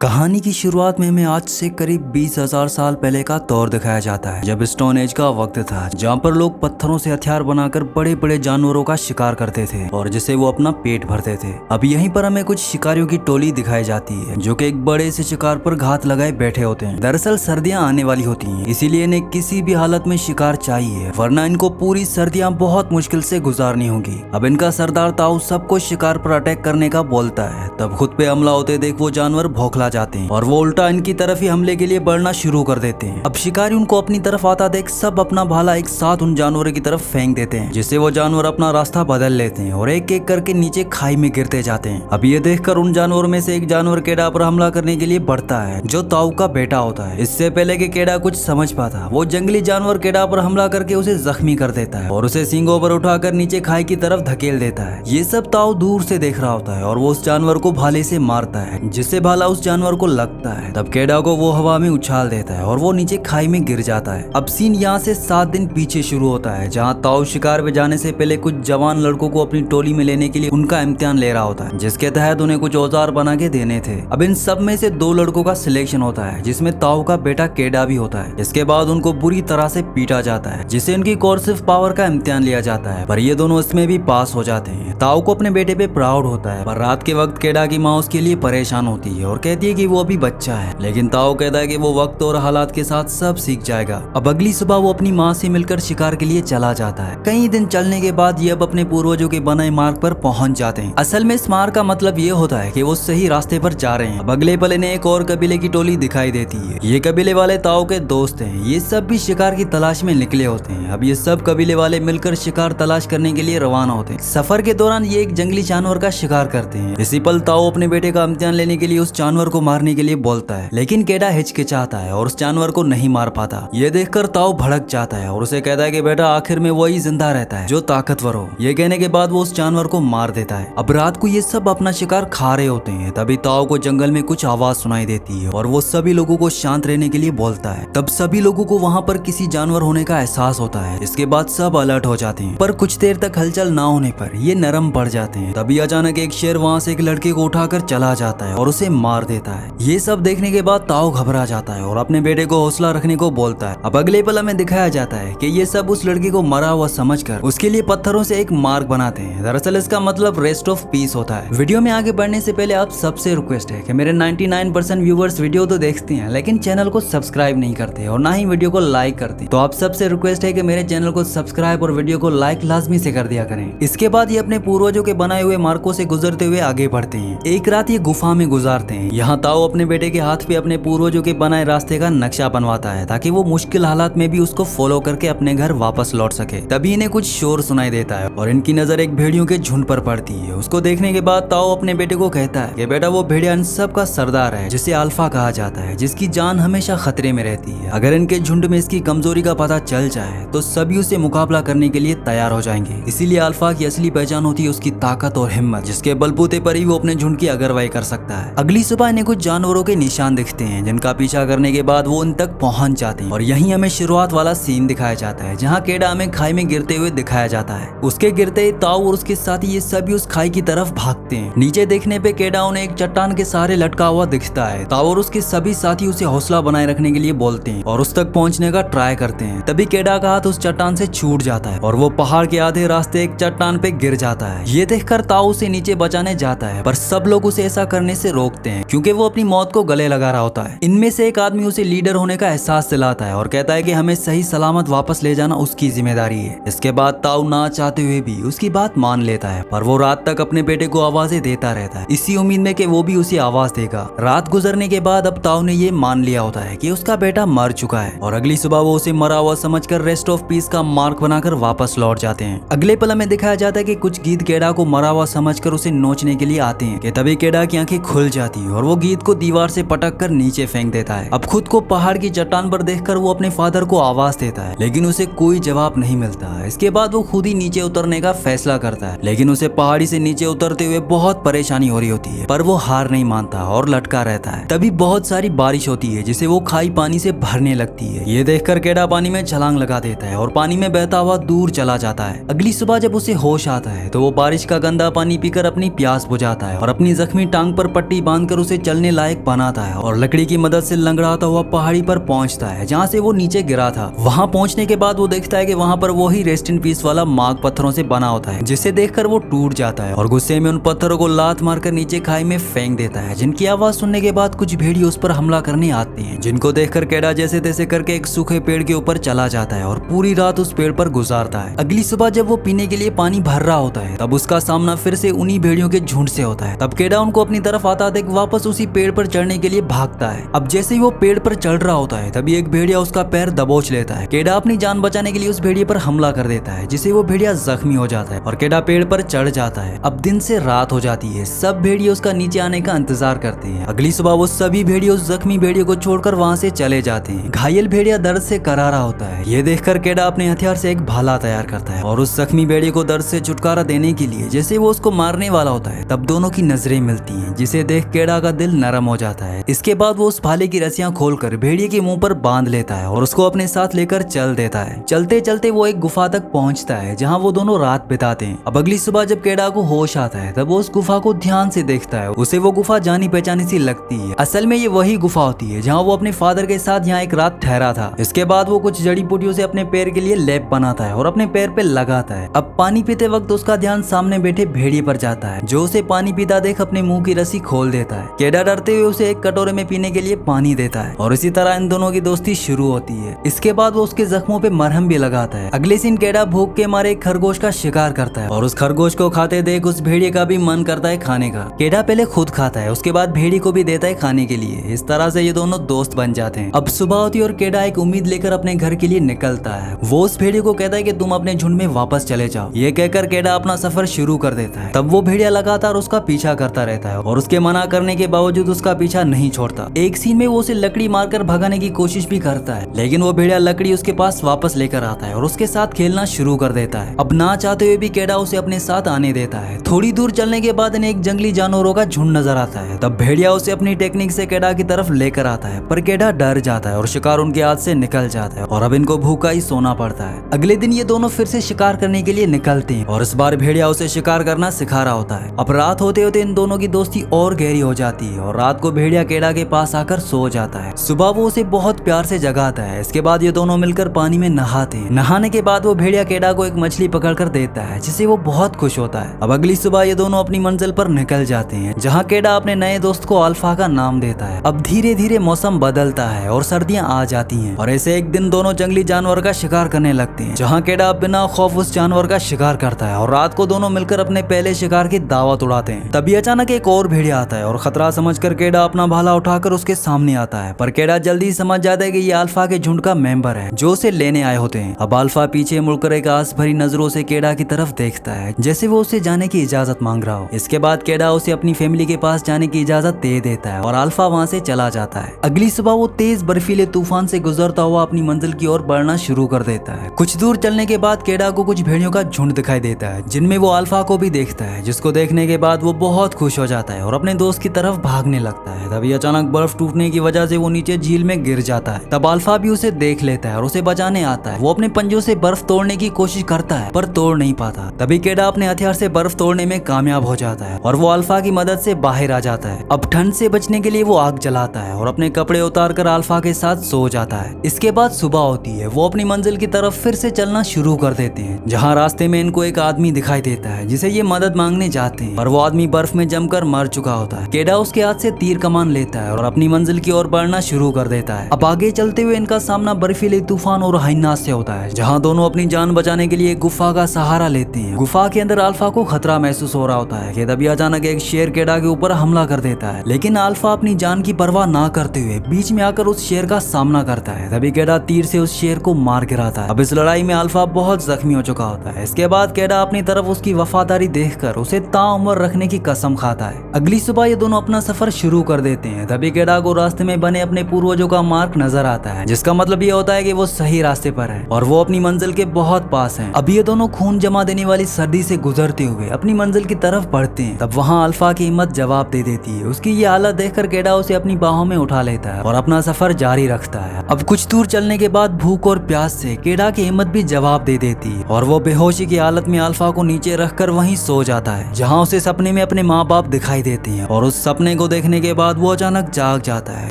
कहानी की शुरुआत में हमें आज से करीब 20,000 साल पहले का दौर दिखाया जाता है, जब स्टोन एज का वक्त था, जहाँ पर लोग पत्थरों से हथियार बनाकर बड़े बड़े जानवरों का शिकार करते थे और जिसे वो अपना पेट भरते थे। अब यहीं पर हमें कुछ शिकारियों की टोली दिखाई जाती है, जो कि एक बड़े से शिकार पर घात लगाए बैठे होते हैं। दरअसल सर्दियां आने वाली होती हैं, इसीलिए इन्हें किसी भी हालत में शिकार चाहिए, वरना इनको पूरी सर्दियां बहुत मुश्किल से गुजारनी होगी। अब इनका सरदार ताऊ सबको शिकार पर अटैक करने का बोलता है। तब खुद पे हमला होते देख वो जानवर भौंकला जाते हैं और वो उल्टा इनकी तरफ ही हमले के लिए बढ़ना शुरू कर देते हैं। अब शिकारी उनको अपनी तरफ आता देख सब अपना भाला एक साथ उन जानवरों की तरफ फेंक देते हैं, जिससे वो जानवर अपना रास्ता बदल लेते हैं और एक एक करके नीचे खाई में गिरते जाते हैं। अब ये देखकर उन जानवरों में से एक जानवर केडा पर हमला करने के लिए बढ़ता है, जो ताऊ का बेटा होता है। इससे पहले कि केडा कुछ समझ पाता, वो जंगली जानवर केडा पर हमला करके उसे जख्मी कर देता है और उसे सींगों पर उठाकर नीचे खाई की तरफ धकेल देता है। ये सब ताऊ दूर से देख रहा होता है और वो उस जानवर को भाले से मारता है, जिससे भाला उस जानवर को लगता है। तब केडा को वो हवा में उछाल देता है और वो नीचे खाई में गिर जाता है। अब सीन यहाँ से 7 दिन पीछे शुरू होता है, जहाँ ताऊ शिकार पे जाने से पहले कुछ जवान लड़कों को अपनी टोली में लेने के लिए उनका इम्तिहान ले रहा होता है, जिसके तहत उन्हें कुछ औजार बना के देने थे। अब इन सब में से 2 लड़कों का सिलेक्शन होता है, जिसमें ताऊ का बेटा केडा भी होता है। इसके बाद उनको बुरी तरह से पीटा जाता है, जिससे उनकी कोर्सिव पावर का इम्तिहान लिया जाता है, पर ये दोनों इसमें भी पास हो जाते हैं। ताऊ को अपने बेटे पे प्राउड होता है, पर रात के वक्त केडा की माँ उसके लिए परेशान होती है और कहती है कि वो अभी बच्चा है, लेकिन ताऊ कहता है कि वो वक्त और हालात के साथ सब सीख जाएगा। अब अगली सुबह वो अपनी माँ से मिलकर शिकार के लिए चला जाता है। कई दिन चलने के बाद ये अब अपने पूर्वजों के बनाए मार्ग पर पहुंच जाते हैं। असल में इस मार्ग का मतलब ये होता है कि वो सही रास्ते पर जा रहे हैं। अब अगले पल इन्हें एक और कबीले की टोली दिखाई देती है। ये कबीले वाले ताऊ के दोस्त हैं। ये सब भी शिकार की तलाश में निकले होते हैं। अब ये सब कबीले वाले मिलकर शिकार तलाश करने के लिए रवाना होते हैं। सफर के दौरान ये एक जंगली जानवर का शिकार करते हैं। इसी पल ताऊ अपने बेटे का इम्तिहान लेने के लिए उस जानवर को मारने के लिए बोलता है, लेकिन केडा हिचकिचाता है और उस जानवर को नहीं मार पाता। ये देखकर ताऊ भड़क जाता है और उसे कहता है कि बेटा आखिर में वही जिंदा रहता है जो ताकतवर हो। ये कहने के बाद वो उस जानवर को मार देता है। अब रात को ये सब अपना शिकार खा रहे होते हैं, तभी ताऊ को जंगल में कुछ आवाज सुनाई देती है और वो सभी लोगों को शांत रहने के लिए बोलता है। तब सभी लोगों को वहाँ पर किसी जानवर होने का एहसास होता है। इसके बाद सब अलर्ट हो जाते हैं, पर कुछ देर तक हलचल ना होने पर ये नरम पड़ जाते हैं। तभी अचानक एक शेर वहाँ से एक लड़के को उठाकर चला जाता है और उसे मार देता है। ये सब देखने के बाद ताऊ घबरा जाता है और अपने बेटे को हौसला रखने को बोलता है। अब अगले पल हमें दिखाया जाता है कि ये सब उस लड़के को मरा हुआ समझकर उसके लिए पत्थरों से एक मार्ग बनाते हैं। दरअसल इसका मतलब रेस्ट ऑफ पीस होता है। वीडियो में आगे बढ़ने से पहले आप सबसे रिक्वेस्ट है कि मेरे 99% व्यूवर्स वीडियो तो देखते हैं, लेकिन चैनल को सब्सक्राइब नहीं करते और ना ही वीडियो को लाइक करते। तो आप सबसे रिक्वेस्ट है कि मेरे चैनल को सब्सक्राइब और वीडियो को लाइक लाजमी से कर दिया करें। इसके बाद ये अपने पूर्वजों के बनाए हुए मार्गों से गुजरते हुए आगे बढ़ते हैं। एक रात ये गुफा में गुजारते हैं। यहाँ ताऊ अपने बेटे के हाथ पे अपने पूर्वजों के बनाए रास्ते का नक्शा बनवाता है, ताकि वो मुश्किल हालात में भी उसको फॉलो करके अपने घर वापस लौट सके। तभी इन्हें कुछ शोर सुनाई देता है और इनकी नजर एक भेड़ियों के झुंड पर पड़ती है। उसको देखने के बाद ताऊ अपने बेटे को कहता है कि बेटा वो भेड़िया इन सब का सरदार है, जिसे अल्फा कहा जाता है, जिसकी जान हमेशा खतरे में रहती है। अगर इनके झुंड में इसकी कमजोरी का पता चल जाए तो सभी उसे मुकाबला करने के लिए तैयार हो जाएंगे। इसीलिए अल्फा की असली पहचान होती है उसकी ताकत और हिम्मत, जिसके बलबूते पर ही वो अपने झुंड की अगुवाई कर सकता है। अगली सुबह इन्हें कुछ जानवरों के निशान दिखते हैं, जिनका पीछा करने के बाद वो उन तक पहुंच जाते हैं और यहीं हमें शुरुआत वाला सीन दिखाया जाता है, जहां केडा हमें खाई में गिरते हुए दिखाया जाता है। उसके गिरते ही ताऊ और उसके साथी ये सभी उस खाई की तरफ भागते हैं। नीचे देखने पे केडा उन्हें एक चट्टान के सहारे लटका हुआ दिखता है। ताऊ और उसके सभी साथी उसे हौसला बनाए रखने के लिए बोलते हैं और उस तक पहुंचने का ट्राई करते हैं। तभी केडा का हाथ उस चट्टान से छूट जाता है और वो पहाड़ के आधे रास्ते एक चट्टान पे गिर जाता है। ये देखकर ताऊ उसे नीचे बचाने जाता है, पर सब लोग उसे ऐसा करने से रोकते हैं, क्योंकि वो अपनी मौत को गले लगा रहा होता है। इनमें से एक आदमी उसे लीडर होने का एहसास दिलाता है और कहता है कि हमें सही सलामत वापस ले जाना उसकी जिम्मेदारी है। इसके बाद ताऊ ना चाहते हुए भी उसकी बात मान लेता है, पर वो रात तक अपने बेटे को आवाजें देता रहता है, इसी उम्मीद में कि वो भी उसे आवाज देगा। रात गुजरने के बाद अब ताऊ ने ये मान लिया होता है कि उसका बेटा मर चुका है और अगली सुबह वो उसे मरा हुआ समझकर रेस्ट ऑफ पीस का मार्क बनाकर वापस लौट जाते हैं। अगले पल हमें दिखाया जाता है कि कुछ गीद केडा को मरा हुआ समझकर उसे नोचने के लिए आते हैं कि तभी केडा की आंखें खुल जाती है और वो गीद को दीवार से पटक कर नीचे फेंक देता है। अब खुद को पहाड़ की चट्टान पर देखकर वो अपने फादर को आवाज देता है, लेकिन उसे कोई जवाब नहीं मिलता। इसके बाद वो खुद ही नीचे उतरने का फैसला करता है, लेकिन उसे पहाड़ी से नीचे उतरते हुए बहुत परेशानी हो रही होती है, पर वो हार नहीं मानता और लटका रहता है। तभी बहुत सारी बारिश होती है, जिसे वो खाई पानी से भरने लगती है। ये देखकर केडा पानी में छलांग लगा देता है और पानी में बहता हुआ दूर चला जाता है। अगली सुबह जब उसे होश आता है तो वो बारिश का गंदा पानी पीकर अपनी प्यास बुझाता है और अपनी जख्मी टांग पर पट्टी बांधकर उसे चलने लायक बनाता है और लकड़ी की मदद से लंगड़ाता हुआ पहाड़ी पर पहुंचता है जहाँ से वो नीचे गिरा था। वहाँ पहुंचने के बाद वो देखता है कि वहाँ पर वही रेस्ट इन पीस वाला मार्ग पत्थरों से बना होता है, जिसे देखकर वो टूट जाता है और गुस्से में उन पत्थरों को लात मारकर नीचे खाई में फेंक देता है, जिनकी आवाज सुनने के बाद कुछ भेड़िए उस पर हमला करने आते हैं, जिनको देखकर केडा जैसे तैसे करके एक सूखे पेड़ के ऊपर चला जाता है और पूरी रात उस पेड़ पर गुजारता है। अगली सुबह जब वो पीने के लिए पानी भर रहा होता है तब उसका सामना फिर से उन्हीं भेड़ियों के झुंड से होता है। तब केडा उनको अपनी तरफ आता देख वापस उसी पेड़ पर चढ़ने के लिए भागता है। अब जैसे ही वो पेड़ पर चढ़ रहा होता है तभी एक भेड़िया उसका पैर दबोच लेता है। केडा अपनी जान बचाने के लिए उस भेड़िए पर हमला कर देता है, जिसे वो भेड़िया जख्मी हो जाता है और केडा पेड़ पर चढ़ जाता है। अब दिन से रात हो जाती है, सब भेड़िए उसका नीचे आने का इंतजार करते हैं। अगली सुबह वो सभी भेड़िए उस जख्मी भेड़िए को छोड़कर वहाँ से चले जाते हैं। घायल भेड़िया दर्द से करारा होता है। ये देखकर केडा अपने हथियार से एक भाला तैयार करता है और उस जख्मी भेड़िए को दर्द से छुटकारा देने के लिए जैसे वो उसको मारने वाला होता है तब दोनों की नजरें मिलती हैं, जिसे देख केडा का दिल नरम हो जाता है। इसके बाद वो उस भाले की रस्सियां खोलकर भेड़िए के मुंह पर बांध लेता है और उसको अपने साथ लेकर चल देता है। चलते चलते वो एक गुफा तक पहुंचता है जहां वो दोनों रात बिताते हैं। अब अगली सुबह जब केडा को होश आता है तब वो उस गुफा को ध्यान से देखता है। उसे वो गुफा जानी पहचानी सी लगती है। असल में ये वही गुफा होती है जहाँ वो अपने फादर के साथ यहाँ एक रात ठहरा था। इसके बाद वो कुछ जड़ी बूटियों से अपने पैर के लिए लेप बनाता है और अपने पैर पे लगाता है। अब पानी पीते वक्त उसका ध्यान सामने बैठे भेड़िए पर जाता है, जो उसे पानी पीता देख अपने मुंह की रस्सी खोल देता है। केडा डरते हुए उसे एक कटोरे में पीने के लिए पानी देता है और इसी तरह इन दोनों की दोस्ती शुरू होती है। इसके बाद वो उसके जख्मों पे मरहम भी लगाता है। अगले दिन केडा भूख के मारे एक खरगोश का शिकार करता है और उस खरगोश को खाते देख उस भेड़िए का भी मन करता है खाने का। केडा पहले खुद खाता है, उसके बाद भेड़िए को भी देता है खाने के लिए। इस तरह से ये दोनों दोस्त बन जाते हैं। अब सुबह होती है और केडा एक उम्मीद लेकर अपने घर के लिए निकलता है। वो उस भेड़िए को कहता है कि तुम अपने झुंड में वापस चले जाओ। ये कहकर केडा अपना सफर शुरू कर देता है। तब वो भेड़िया लगातार उसका पीछा करता रहता है और उसके मना करने के बावजूद उसका पीछा नहीं छोड़ता। एक सीन में वो उसे लकड़ी मारकर भगाने की कोशिश भी करता है, लेकिन वो भेड़िया लकड़ी उसके पास वापस लेकर आता है और उसके साथ खेलना शुरू कर देता है। अब ना चाहते हुए भी केडा उसे अपने साथ आने देता है। थोड़ी दूर चलने के बाद इन्हें एक जंगली जानवरों का झुंड नजर आता है। तब भेड़िया उसे अपनी टेक्निक से केडा की तरफ लेकर आता है, पर केडा डर जाता है और शिकार उनके हाथ से निकल जाता है और अब इनको भूखा ही सोना पड़ता है। अगले दिन ये दोनों फिर से शिकार करने के लिए निकलते हैं और इस बार भेड़िया उसे शिकार करना सिखा रहा होता है। अब रात होते होते इन दोनों की दोस्ती और गहरी हो जाती है और रात को भेड़िया केडा के पास आकर सो जाता है। सुबह वो उसे बहुत प्यार से जगाता है। इसके बाद ये दोनों मिलकर पानी में नहाते हैं। नहाने के बाद वो भेड़िया केडा को एक मछली पकड़ कर देता है, जिसे वो बहुत खुश होता है। अब अगली सुबह ये दोनों अपनी मंजिल पर निकल जाते हैं, जहाँ केडा अपने नए दोस्त को अल्फा का नाम देता है। अब धीरे धीरे मौसम बदलता है और सर्दियां आ जाती हैं और ऐसे एक दिन दोनों जंगली जानवर का शिकार करने लगते हैं, जहाँ केडा बिना खौफ उस जानवर का शिकार करता है और रात को दोनों मिलकर अपने पहले शिकार की दावत उड़ाते हैं। तभी अचानक एक और भेड़िया आता है और खतरा समझकर केडा अपना भाला उठाकर उसके सामने आता है, पर केडा जल्दी समझ जाता है कि ये अल्फा के झुंड का मेंबर है जो उसे लेने आए होते हैं। अब अल्फा पीछे मुड़कर एक आस भरी नजरों से केडा की तरफ देखता है, जैसे वो उसे जाने की इजाजत मांग रहा हो। इसके बाद केडा उसे अपनी फैमिली के पास जाने की इजाजत दे देता है और अल्फा वहाँ से चला जाता है। अगली सुबह वो तेज बर्फीले तूफान से गुजरता हुआ अपनी मंजिल की ओर बढ़ना शुरू कर देता है। कुछ दूर चलने के बाद केडा को कुछ भेड़ियों का झुंड दिखाई देता है, जिनमें वो अल्फा को भी देखता है, जिसको देखने के बाद वो बहुत खुश हो जाता है और अपने दोस्त की तरफ भागने लगता है। तभी अचानक बर्फ टूटने की वजह से वो नीचे झील में गिर जाता है। तब अल्फा भी उसे देख लेता है और उसे बचाने आता है। वो अपने पंजों से बर्फ तोड़ने की कोशिश करता है, पर तोड़ नहीं पाता। तभी केडा अपने हथियार से बर्फ तोड़ने में कामयाब हो जाता है और वो अल्फा की मदद से बाहर आ जाता है। अब ठंड से बचने के लिए वो आग जलाता है और अपने कपड़े उतार कर अल्फा के साथ सो जाता है। इसके बाद सुबह होती है। वो अपनी मंजिल की तरफ फिर से चलना शुरू कर देते हैं, जहाँ रास्ते में इनको एक आदमी दिखाई देता है, जिसे ये मदद मांगने जाते हैं, पर वो आदमी बर्फ में जमकर मर चुका होता है। केडा उसके हाथ से तीर कमान लेता है और अपनी मंजिल की ओर बढ़ना शुरू कर देता है। अब आगे चलते हुए इनका सामना बर्फीले तूफान और हाइनास से होता है, जहाँ दोनों अपनी जान बचाने के लिए गुफा का सहारा लेते हैं। गुफा के अंदर अल्फा को खतरा महसूस हो रहा होता है कि तभी अचानक एक शेर केडा के ऊपर हमला कर देता है, लेकिन अल्फा अपनी जान की परवाह ना करते हुए बीच में आकर उस शेर का सामना करता है। तभी केडा तीर से उस शेर को मार गिराता है। अब इस लड़ाई में अल्फा बहुत जख्मी हो चुका होता है। इसके बाद केडा अपनी तरफ उसकी वफादारी देखकर उसे ताउम्र रखने की कसम खाता है। अगली सुबह ये दोनों अपना सफर शुरू कर देते हैं। तभी केडा को रास्ते में बने अपने पूर्वजों का मार्ग नजर आता है, जिसका मतलब ये होता है कि वो सही रास्ते पर है और वो अपनी मंजिल के बहुत पास हैं। अब ये दोनों खून जमा देने वाली सर्दी से गुजरते हुए अपनी मंजिल की तरफ बढ़ते हैं। तब वहाँ अल्फा की हिम्मत जवाब दे देती है। उसकी ये हालत देखकर केडा उसे अपनी बाहों में उठा लेता है और अपना सफर जारी रखता है। अब कुछ दूर चलने के बाद भूख और प्यास से केडा की हिम्मत भी जवाब दे देती है और वो बेहोशी की हालत में अल्फा को नीचे रखकर वहीं सो जाता है, जहाँ उसे सपने में अपने माँ बाप दिखाई देते हैं और उस सपने सोने को देखने के बाद वो अचानक जाग जाता है,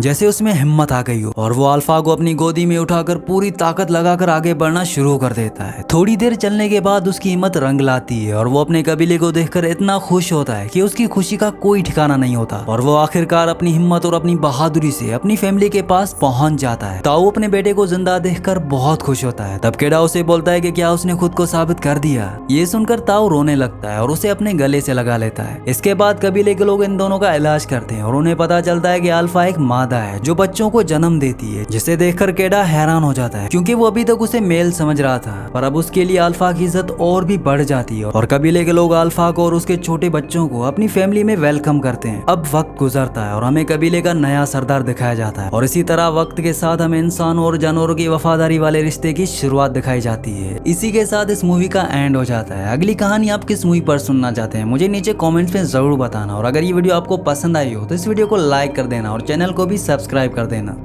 जैसे उसमें हिम्मत आ गई हो, और वो अल्फा को अपनी गोदी में उठाकर पूरी ताकत लगाकर आगे बढ़ना शुरू कर देता है। थोड़ी देर चलने के बाद उसकी हिम्मत रंग लाती है और वो अपने कबीले को देखकर इतना खुश होता है कि उसकी खुशी का कोई ठिकाना नहीं होता, और वो आखिरकार अपनी हिम्मत और अपनी बहादुरी से अपनी फैमिली के पास पहुंच जाता है। ताऊ अपने बेटे को जिंदा देखकर बहुत खुश होता है। तब केडा उसे बोलता है कि क्या उसने खुद को साबित कर दिया। ये सुनकर ताऊ रोने लगता है और उसे अपने गले से लगा लेता है। इसके बाद कबीले के लोग इन दोनों का इलाज करते हैं और उन्हें पता चलता है कि अल्फा एक मादा है जो बच्चों को जन्म देती है, जिसे देखकर केडा हैरान हो जाता है क्योंकि वो अभी तक उसे मेल समझ रहा था, पर अब उसके लिए अल्फा की इज्जत और भी बढ़ जाती है और कबीले के लोग अल्फा को और उसके छोटे बच्चों को अपनी फैमिली में वेलकम करते हैं। अब वक्त गुजरता है और हमें कबीले का नया सरदार दिखाया जाता है, और इसी तरह वक्त के साथ हमें इंसानों और जानवरों की वफादारी वाले रिश्ते की शुरुआत दिखाई जाती है। इसी के साथ इस मूवी का एंड हो जाता है। अगली कहानी आप किस मूवी पर सुनना चाहते हैं मुझे नीचे कमेंट्स में जरूर बताना, और अगर ये वीडियो आपको पसंद आई हो तो इस वीडियो को लाइक कर देना और चैनल को भी सब्सक्राइब कर देना।